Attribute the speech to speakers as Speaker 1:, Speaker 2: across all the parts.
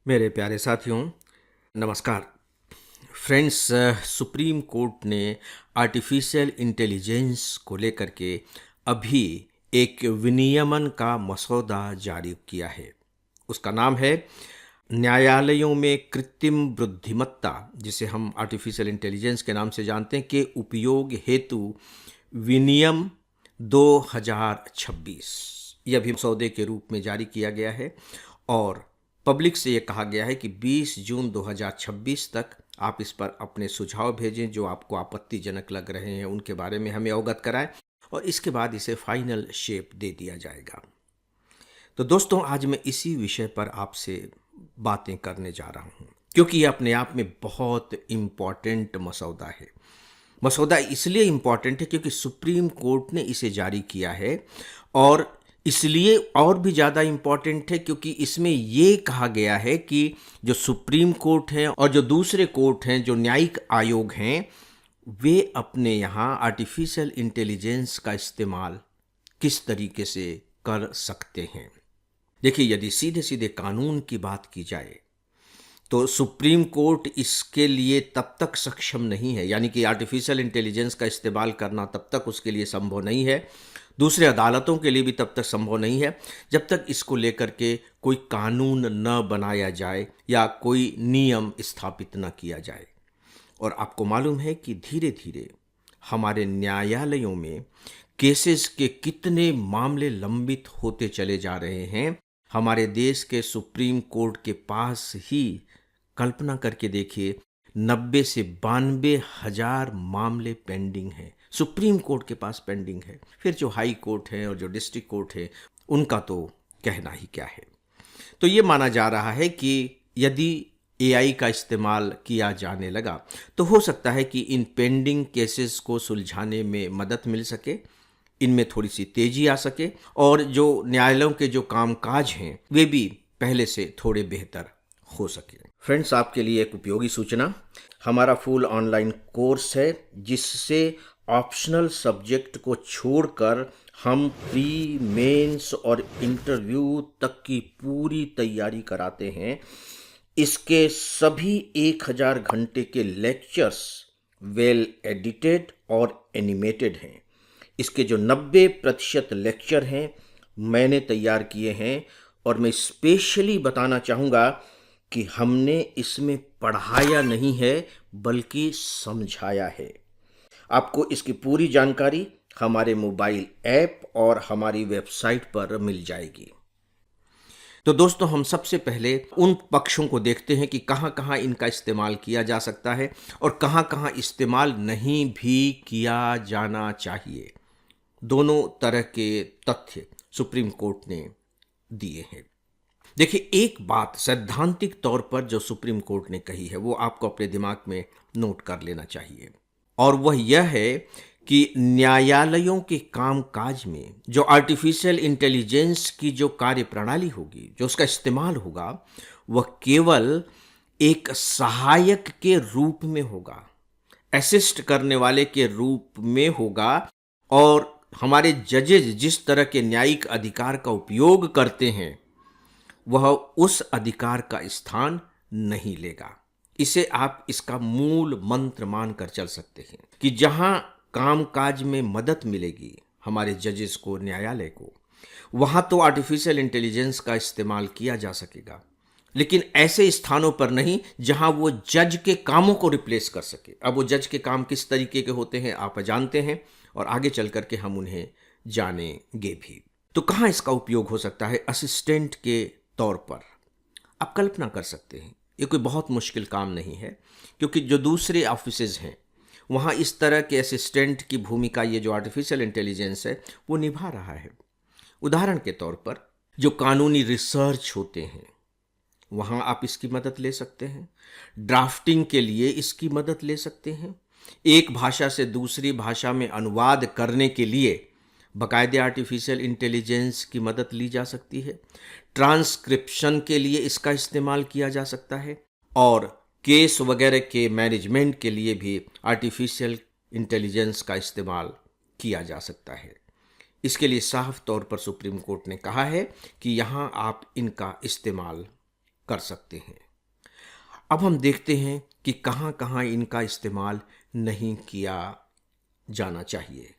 Speaker 1: मेरे प्यारे साथियों, नमस्कार। फ्रेंड्स, सुप्रीम कोर्ट ने आर्टिफिशियल इंटेलिजेंस को लेकर के अभी एक विनियमन का मसौदा जारी किया है। उसका नाम है न्यायालयों में कृत्रिम बुद्धिमत्ता, जिसे हम आर्टिफिशियल इंटेलिजेंस के नाम से जानते हैं, के उपयोग हेतु विनियम 2026। यह भी मसौदे के रूप में जारी किया गया है और पब्लिक से ये कहा गया है कि 20 जून 2026 तक आप इस पर अपने सुझाव भेजें जो आपको आपत्तिजनक लग रहे हैं, उनके बारे में हमें अवगत कराएं और इसके बाद इसे फाइनल शेप दे दिया जाएगा। तो दोस्तों, आज मैं इसी विषय पर आपसे बातें करने जा रहा हूं क्योंकि यह अपने आप में बहुत इम्पॉर्टेंट मसौदा है। मसौदा इसलिए इम्पॉर्टेंट है क्योंकि सुप्रीम कोर्ट ने इसे जारी किया है और इसलिए और भी ज़्यादा इम्पॉर्टेंट है क्योंकि इसमें ये कहा गया है कि जो सुप्रीम कोर्ट है और जो दूसरे कोर्ट हैं, जो न्यायिक आयोग हैं, वे अपने यहाँ आर्टिफिशियल इंटेलिजेंस का इस्तेमाल किस तरीके से कर सकते हैं। देखिए, यदि सीधे सीधे कानून की बात की जाए तो सुप्रीम कोर्ट इसके लिए तब तक सक्षम नहीं है, यानी कि आर्टिफिशियल इंटेलिजेंस का इस्तेमाल करना तब तक उसके लिए संभव नहीं है, दूसरे अदालतों के लिए भी तब तक संभव नहीं है जब तक इसको लेकर के कोई कानून न बनाया जाए या कोई नियम स्थापित न किया जाए। और आपको मालूम है कि धीरे धीरे हमारे न्यायालयों में केसेस के कितने मामले लंबित होते चले जा रहे हैं। हमारे देश के सुप्रीम कोर्ट के पास ही कल्पना करके देखिए 90 से 92 हजार मामले पेंडिंग हैं, सुप्रीम कोर्ट के पास पेंडिंग है। फिर जो हाई कोर्ट है और जो डिस्ट्रिक्ट कोर्ट है उनका तो कहना ही क्या है। तो ये माना जा रहा है कि यदि एआई का इस्तेमाल किया जाने लगा तो हो सकता है कि इन पेंडिंग केसेस को सुलझाने में मदद मिल सके, इनमें थोड़ी सी तेजी आ सके और जो न्यायालयों के जो कामकाज हैं वे भी पहले से थोड़े बेहतर हो सके। फ्रेंड्स, आपके लिए एक उपयोगी सूचना, हमारा फुल ऑनलाइन कोर्स है जिससे ऑप्शनल सब्जेक्ट को छोड़कर हम प्री, मेंस और इंटरव्यू तक की पूरी तैयारी कराते हैं। इसके सभी 1000 घंटे के लेक्चर्स वेल एडिटेड और एनिमेटेड हैं। इसके जो 90% लेक्चर हैं मैंने तैयार किए हैं और मैं स्पेशली बताना चाहूँगा कि हमने इसमें पढ़ाया नहीं है बल्कि समझाया है। आपको इसकी पूरी जानकारी हमारे मोबाइल ऐप और हमारी वेबसाइट पर मिल जाएगी। तो दोस्तों, हम सबसे पहले उन पक्षों को देखते हैं कि कहाँ कहाँ इनका इस्तेमाल किया जा सकता है और कहाँ कहाँ इस्तेमाल नहीं भी किया जाना चाहिए। दोनों तरह के तथ्य सुप्रीम कोर्ट ने दिए हैं। देखिए, एक बात सैद्धांतिक तौर पर जो सुप्रीम कोर्ट ने कही है वो आपको अपने दिमाग में नोट कर लेना चाहिए और वह यह है कि न्यायालयों के कामकाज में जो आर्टिफिशियल इंटेलिजेंस की जो कार्य प्रणाली होगी, जो उसका इस्तेमाल होगा, वह केवल एक सहायक के रूप में होगा, असिस्ट करने वाले के रूप में होगा और हमारे जजेज जिस तरह के न्यायिक अधिकार का उपयोग करते हैं वह उस अधिकार का स्थान नहीं लेगा। इसे आप इसका मूल मंत्र मानकर चल सकते हैं कि जहां कामकाज में मदद मिलेगी हमारे जजेस को, न्यायालय को, वहां तो आर्टिफिशियल इंटेलिजेंस का इस्तेमाल किया जा सकेगा, लेकिन ऐसे स्थानों पर नहीं जहां वो जज के कामों को रिप्लेस कर सके। अब वो जज के काम किस तरीके के होते हैं आप जानते हैं और आगे चल करके हम उन्हें जानेंगे भी। तो कहाँ इसका उपयोग हो सकता है? असिस्टेंट के तौर पर आप कल्पना कर सकते हैं, ये कोई बहुत मुश्किल काम नहीं है क्योंकि जो दूसरे ऑफिसेज हैं वहाँ इस तरह के असिस्टेंट की भूमिका ये जो आर्टिफिशियल इंटेलिजेंस है वो निभा रहा है। उदाहरण के तौर पर जो कानूनी रिसर्च होते हैं वहाँ आप इसकी मदद ले सकते हैं, ड्राफ्टिंग के लिए इसकी मदद ले सकते हैं, एक भाषा से दूसरी भाषा में अनुवाद करने के लिए बाकायदे आर्टिफिशियल इंटेलिजेंस की मदद ली जा सकती है, ट्रांसक्रिप्शन के लिए इसका इस्तेमाल किया जा सकता है और केस वगैरह के मैनेजमेंट के लिए भी आर्टिफिशियल इंटेलिजेंस का इस्तेमाल किया जा सकता है। इसके लिए साफ तौर पर सुप्रीम कोर्ट ने कहा है कि यहाँ आप इनका इस्तेमाल कर सकते हैं। अब हम देखते हैं कि कहाँ कहाँ इनका इस्तेमाल नहीं किया जाना चाहिए।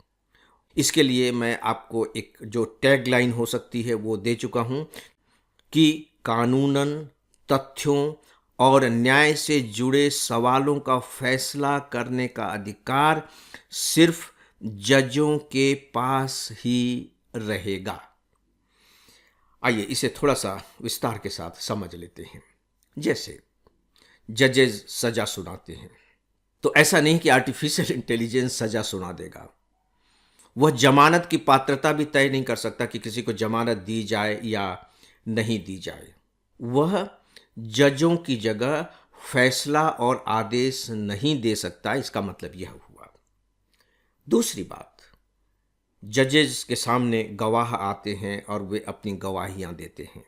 Speaker 1: इसके लिए मैं आपको एक जो टैगलाइन हो सकती है वो दे चुका हूँ कि कानूनन, तथ्यों और न्याय से जुड़े सवालों का फैसला करने का अधिकार सिर्फ जजों के पास ही रहेगा। आइए इसे थोड़ा सा विस्तार के साथ समझ लेते हैं। जैसे जजेस सजा सुनाते हैं, तो ऐसा नहीं कि आर्टिफिशियल इंटेलिजेंस सजा सुना देगा। वह जमानत की पात्रता भी तय नहीं कर सकता कि किसी को जमानत दी जाए या नहीं दी जाए। वह जजों की जगह फैसला और आदेश नहीं दे सकता। इसका मतलब यह हुआ। दूसरी बात, जजेस के सामने गवाह आते हैं और वे अपनी गवाहियां देते हैं।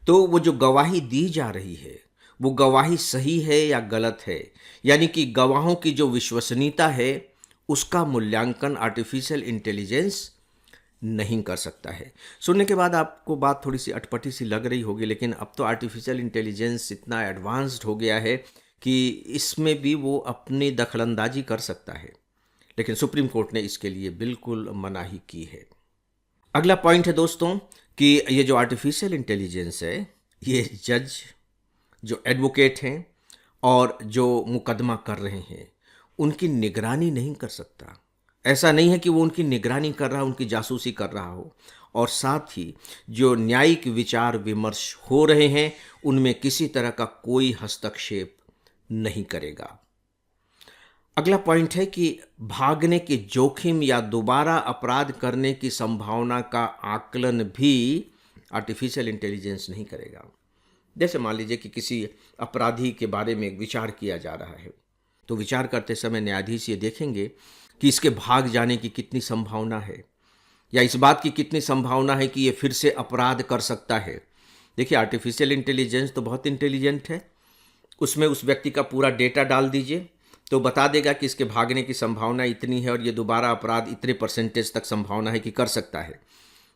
Speaker 1: तो वो जो गवाही दी जा रही है वो गवाही सही है या गलत है, यानी कि गवाहों की जो विश्वसनीयता है उसका मूल्यांकन आर्टिफिशियल इंटेलिजेंस नहीं कर सकता है। सुनने के बाद आपको बात थोड़ी सी अटपटी सी लग रही होगी, लेकिन अब तो आर्टिफिशियल इंटेलिजेंस इतना एडवांस्ड हो गया है कि इसमें भी वो अपनी दखलंदाजी कर सकता है। लेकिन सुप्रीम कोर्ट ने इसके लिए बिल्कुल मनाही की है। अगला पॉइंट है दोस्तों कि ये जो आर्टिफिशियल इंटेलिजेंस है, ये जज, जो एडवोकेट हैं और जो मुकदमा कर रहे हैं उनकी निगरानी नहीं कर सकता। ऐसा नहीं है कि वो उनकी निगरानी कर रहा, उनकी जासूसी कर रहा हो। और साथ ही जो न्यायिक विचार विमर्श हो रहे हैं उनमें किसी तरह का कोई हस्तक्षेप नहीं करेगा। अगला पॉइंट है कि भागने के जोखिम या दोबारा अपराध करने की संभावना का आकलन भी आर्टिफिशियल इंटेलिजेंस नहीं करेगा। जैसे मान लीजिए कि किसी अपराधी के बारे में विचार किया जा रहा है, तो विचार करते समय न्यायाधीश ये देखेंगे कि इसके भाग जाने की कितनी संभावना है या इस बात की कितनी संभावना है कि ये फिर से अपराध कर सकता है। देखिए, आर्टिफिशियल इंटेलिजेंस तो बहुत इंटेलिजेंट है। उसमें उस व्यक्ति का पूरा डेटा डाल दीजिए तो बता देगा कि इसके भागने की संभावना इतनी है और ये दोबारा अपराध इतने परसेंटेज तक संभावना है कि कर सकता है।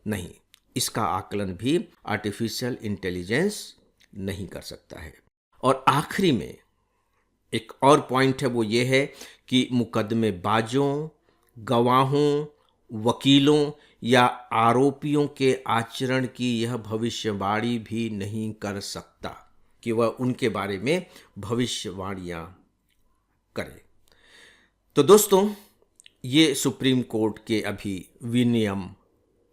Speaker 1: नहीं, इसका आकलन भी आर्टिफिशियल इंटेलिजेंस नहीं कर सकता है। और आखिरी में एक और पॉइंट है, वो ये है कि मुकदमेबाजों, गवाहों, वकीलों या आरोपियों के आचरण की यह भविष्यवाणी भी नहीं कर सकता कि वह उनके बारे में भविष्यवाणियां करे। तो दोस्तों, ये सुप्रीम कोर्ट के अभी विनियम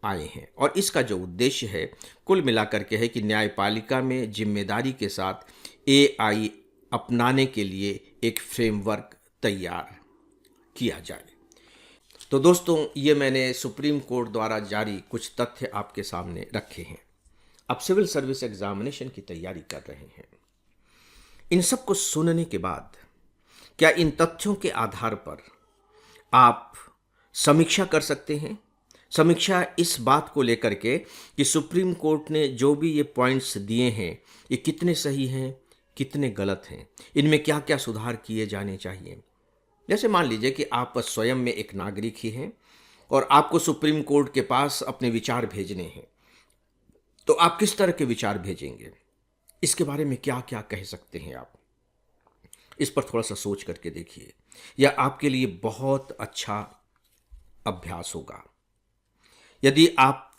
Speaker 1: आए हैं और इसका जो उद्देश्य है कुल मिलाकर के है कि न्यायपालिका में जिम्मेदारी के साथ एआई अपनाने के लिए एक फ्रेमवर्क तैयार किया जाए। तो दोस्तों, ये मैंने सुप्रीम कोर्ट द्वारा जारी कुछ तथ्य आपके सामने रखे हैं। आप सिविल सर्विस एग्जामिनेशन की तैयारी कर रहे हैं। इन सब को सुनने के बाद क्या इन तथ्यों के आधार पर आप समीक्षा कर सकते हैं? समीक्षा इस बात को लेकर के कि सुप्रीम कोर्ट ने जो भी ये पॉइंट्स दिए हैं ये कितने सही हैं, कितने गलत हैं, इनमें क्या क्या सुधार किए जाने चाहिए। जैसे मान लीजिए कि आप स्वयं में एक नागरिक ही हैं और आपको सुप्रीम कोर्ट के पास अपने विचार भेजने हैं, तो आप किस तरह के विचार भेजेंगे, इसके बारे में क्या क्या कह सकते हैं आप? इस पर थोड़ा सा सोच करके देखिए। यह आपके लिए बहुत अच्छा अभ्यास होगा। यदि आप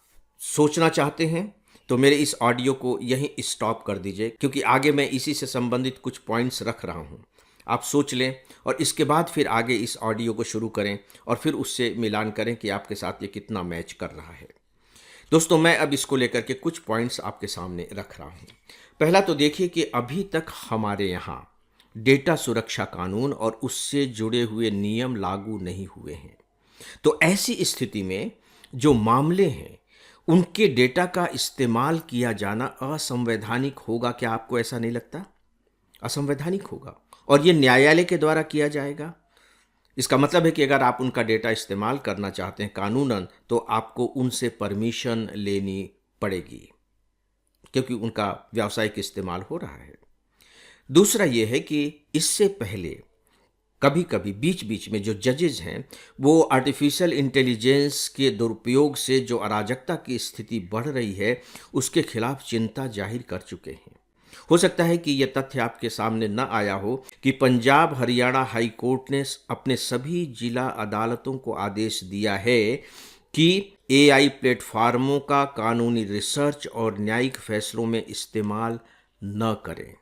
Speaker 1: सोचना चाहते हैं तो मेरे इस ऑडियो को यहीं स्टॉप कर दीजिए, क्योंकि आगे मैं इसी से संबंधित कुछ पॉइंट्स रख रहा हूं। आप सोच लें और इसके बाद फिर आगे इस ऑडियो को शुरू करें और फिर उससे मिलान करें कि आपके साथ ये कितना मैच कर रहा है। दोस्तों, मैं अब इसको लेकर के कुछ पॉइंट्स आपके सामने रख रहा हूं। पहला तो देखिए कि अभी तक हमारे यहाँ डेटा सुरक्षा कानून और उससे जुड़े हुए नियम लागू नहीं हुए हैं। तो ऐसी स्थिति में जो मामले हैं उनके डेटा का इस्तेमाल किया जाना असंवैधानिक होगा। क्या आपको ऐसा नहीं लगता? असंवैधानिक होगा और ये न्यायालय के द्वारा किया जाएगा। इसका मतलब है कि अगर आप उनका डेटा इस्तेमाल करना चाहते हैं कानूनन, तो आपको उनसे परमिशन लेनी पड़ेगी, क्योंकि उनका व्यावसायिक इस्तेमाल हो रहा है। दूसरा ये है कि इससे पहले कभी कभी बीच बीच में जो जजेज हैं वो आर्टिफिशियल इंटेलिजेंस के दुरुपयोग से जो अराजकता की स्थिति बढ़ रही है उसके खिलाफ चिंता जाहिर कर चुके हैं। हो सकता है कि यह तथ्य आपके सामने न आया हो कि पंजाब हरियाणा हाई कोर्ट ने अपने सभी जिला अदालतों को आदेश दिया है कि एआई प्लेटफार्मों का कानूनी रिसर्च और न्यायिक फैसलों में इस्तेमाल न करें।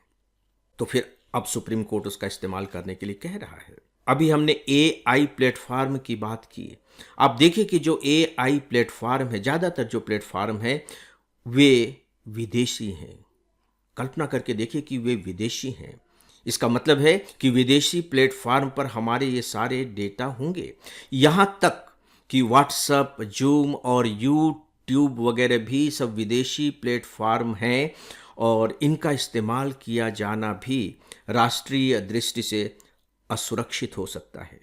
Speaker 1: तो फिर अब सुप्रीम कोर्ट उसका इस्तेमाल करने के लिए कह रहा है। अभी हमने एआई प्लेटफार्म की बात की। आप देखिए कि जो एआई प्लेटफार्म है, ज़्यादातर जो प्लेटफार्म है वे विदेशी हैं। कल्पना करके देखिए कि वे विदेशी हैं। इसका मतलब है कि विदेशी प्लेटफार्म पर हमारे ये सारे डेटा होंगे। यहाँ तक कि व्हाट्सएप, जूम और यूट्यूब वगैरह भी सब विदेशी प्लेटफार्म हैं और इनका इस्तेमाल किया जाना भी राष्ट्रीय दृष्टि से असुरक्षित हो सकता है।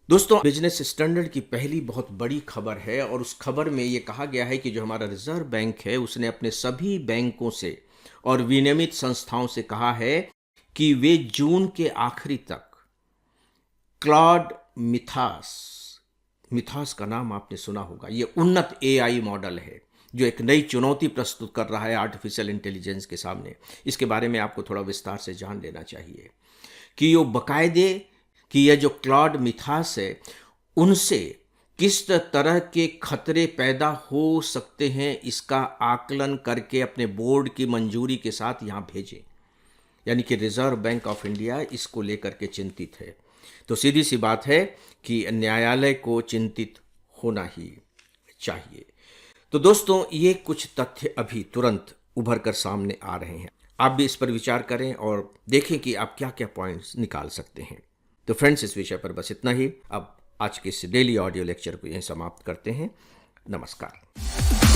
Speaker 1: दोस्तों, बिजनेस स्टैंडर्ड की पहली बहुत बड़ी खबर है और उस खबर में ये कहा गया है कि जो हमारा रिजर्व बैंक है उसने अपने सभी बैंकों से और विनियमित संस्थाओं से कहा है कि वे जून के आखिरी तक क्लॉड मिथास का नाम आपने सुना होगा, ये उन्नत एआई मॉडल है जो एक नई चुनौती प्रस्तुत कर रहा है आर्टिफिशियल इंटेलिजेंस के सामने। इसके बारे में आपको थोड़ा विस्तार से जान लेना चाहिए कि ये बाकायदे कि यह जो क्लॉड मिथास है उनसे किस तरह के खतरे पैदा हो सकते हैं इसका आकलन करके अपने बोर्ड की मंजूरी के साथ यहाँ भेजें। यानी कि रिजर्व बैंक ऑफ इंडिया इसको लेकर के चिंतित है। तो सीधी सी बात है कि न्यायालय को चिंतित होना ही चाहिए। तो दोस्तों, ये कुछ तथ्य अभी तुरंत उभर कर सामने आ रहे हैं। आप भी इस पर विचार करें और देखें कि आप क्या क्या पॉइंट्स निकाल सकते हैं। तो फ्रेंड्स, इस विषय पर बस इतना ही। अब आज के इस डेली ऑडियो लेक्चर को यहीं समाप्त करते हैं। नमस्कार।